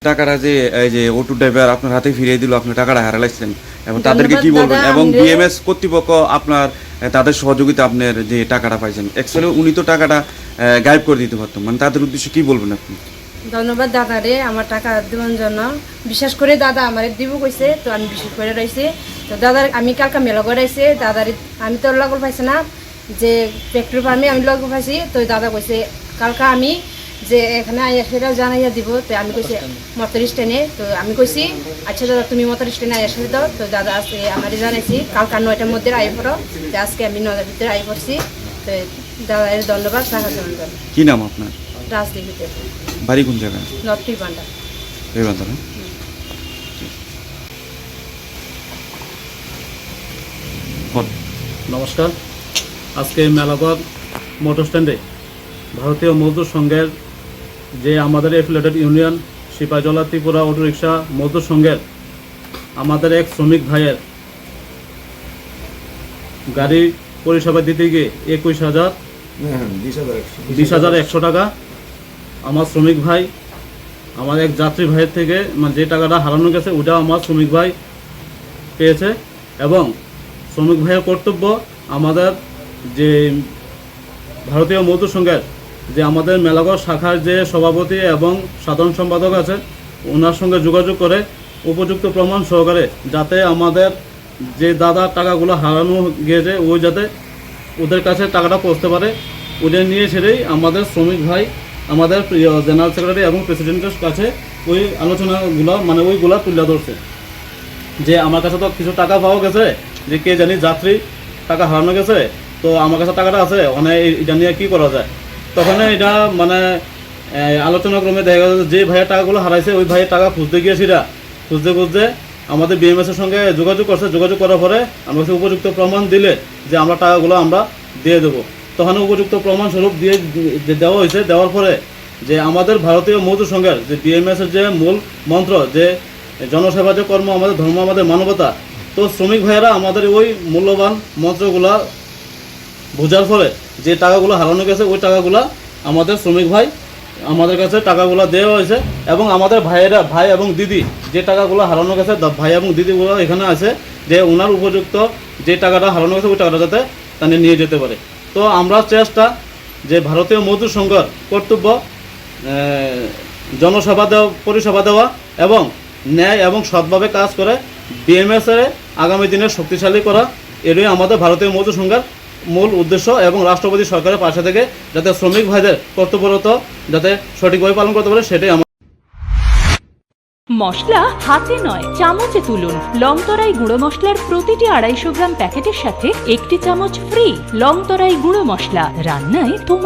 টাকাটা যে এই যে অটো ড্রাইভার আপনার হাতে ফিরিয়ে দিল, আপনি টাকাটা হারাইছেন এবং তাদেরকে ধন্যবাদ কি বলবেন? দাদা, এবং আমরা- বিএমএস কর্তৃপক্ষ আপনার তাদের সহযোগিতা আপনার যে টাকাটা পাইছেন, অ্যাকচুয়ালি উনি তো টাকাটা গায়েব করে দিতে পারতেন, মানে তাদের উদ্দেশ্যে কি বলবেন আপনি? ধন্যবাদ দাদারে আমার টাকা দেওয়ার জন্য। বিশেষ করে দাদা আমার দিব কইছে, তো আমি বিশেষ করে রয়েছি। তো দাদার আমি কালকা মেলা করাইছে দাদার, আমি তো লগল পাইছি না যে পেট্রোল পাম্পে আমি লগল পাইছি। তো দাদা কইছে কালকা আমি যে এখানে আইয়া সেটা জানাইয়া দিব। তো আমি কইছি মোটর স্ট্যান্ডে। তো আমি কইছি আচ্ছা দাদা তুমি মোটর স্ট্যান্ডে আইয়া সেটা দাও। তো দাদা আজকে আমারই জানাইছি কালকা 9টার মধ্যে আইয়া পড়ো। তো আজকে আমি 9টার ভিতরে আইয়া পড়ছি। তো দাদার ধন্যবাদ টাকা দেওয়ার জন্য। কি নাম আপনার? রাজনীতিতে বাড়ি কোন জায়গায়? নর্থ বান্ডা। এই বান্দা না? বল। নমস্কার। আজকে মেলাঘর মোটর স্ট্যান্ডে ভারতীয় মজদুর সংঘের যে আমাদের affiliated union Sepahijala Tripura autorickshaw মজদুর সংঘের আমাদের এক শ্রমিক ভাইয়ের গাড়ি পরিষেবা দিতে গিয়ে 20,100 টাকা আমার শ্রমিক ভাই, আমার এক যাত্রী ভাইয়ের থেকে মানে যে টাকাটা হারানো গেছে ওটা আমার শ্রমিক ভাই পেয়েছে। এবং শ্রমিক ভাইয়ের কর্তব্য আমাদের যে ভারতীয় মজদুর সংঘের যে আমাদের মেলাঘর শাখার যে সভাপতি এবং সাধারণ সম্পাদক আছে ওনার সঙ্গে যোগাযোগ করে উপযুক্ত প্রমাণ সহকারে যাতে আমাদের যে দাদা টাকাগুলো হারানো গিয়েছে ওই যাতে ওদের কাছে টাকাটা পৌঁছতে পারে, ওদের নিয়ে সেটাই আমাদের শ্রমিক ভাই আমাদের প্রিয় জেনারেল সেক্রেটারি এবং প্রেসিডেন্টের কাছে ওই আলোচনাগুলো মানে ওইগুলা তুলে ধরছে যে আমার কাছে তো কিছু টাকা পাওয়া গেছে, যে কে জানি যাত্রী টাকা হারানো গেছে, তো আমার কাছে টাকাটা আছে মানে এটা নিয়ে কী করা যায়। তখন এটা মানে আলোচনাক্রমে দেখা গেছে যে ভাইয়ের টাকাগুলো হারাইছে ওই ভাইয়ের টাকা খুঁজতে গিয়েছিরা খুঁজতে আমাদের বিএমএসের সঙ্গে যোগাযোগ করছে। যোগাযোগ করার পরে আমার কাছে উপযুক্ত প্রমাণ দিলে যে আমরা টাকাগুলো আমরা দিয়ে দেবো। তখন উপযুক্ত প্রমাণস্বরূপ দিয়ে দেওয়া হয়েছে। দেওয়ার পরে যে আমাদের ভারতীয় মজদুর সংঘের যে বিএমএসের যে মূল মন্ত্র যে জনসেবা যে কর্ম আমাদের ধর্ম আমাদের মানবতা, তো শ্রমিক ভাইয়েরা আমাদের ওই মূল্যবান মন্ত্রগুলা বোঝার ফলে যে টাকাগুলো হারানো গেছে ওই টাকাগুলা আমাদের শ্রমিক ভাই আমাদের কাছে টাকাগুলো দেওয়া হয়েছে। এবং আমাদের ভাইয়েরা ভাই এবং দিদি যে টাকাগুলো হারানো গেছে ভাই এবং দিদিগুলো এখানে আছে যে ওনার উপযুক্ত যে টাকাটা হারানো গেছে ওই টাকাটা যাতে তারা নিয়ে যেতে পারে। তো আমরা চেষ্টা যে ভারতীয় মজদুর সংঘের কর্তব্য জনসেবা দেওয়া পরিষেবা দেওয়া এবং ন্যায় এবং সৎভাবে কাজ করে বিএমএসের আগামী দিনে শক্তিশালী করা, এটাই আমাদের ভারতীয় মজদুর সংঘের মূল উদ্দেশ্য। এবং রাষ্ট্রপতি সরকারের পাশে থেকে যাতে শ্রমিক ভাইদের কর্তব্যরত যাতে সঠিকভাবে পালন করতে পারে সেটাই আমার। মশলা হাতে নয় চামচে তুলুন। লংতরাই গুঁড়ো মশলার প্রতিটি 250 গ্রাম প্যাকেটের সাথে 1টি চামচ ফ্রি। লংতরাই গুঁড়ো মশলা, রান্নায় তোমার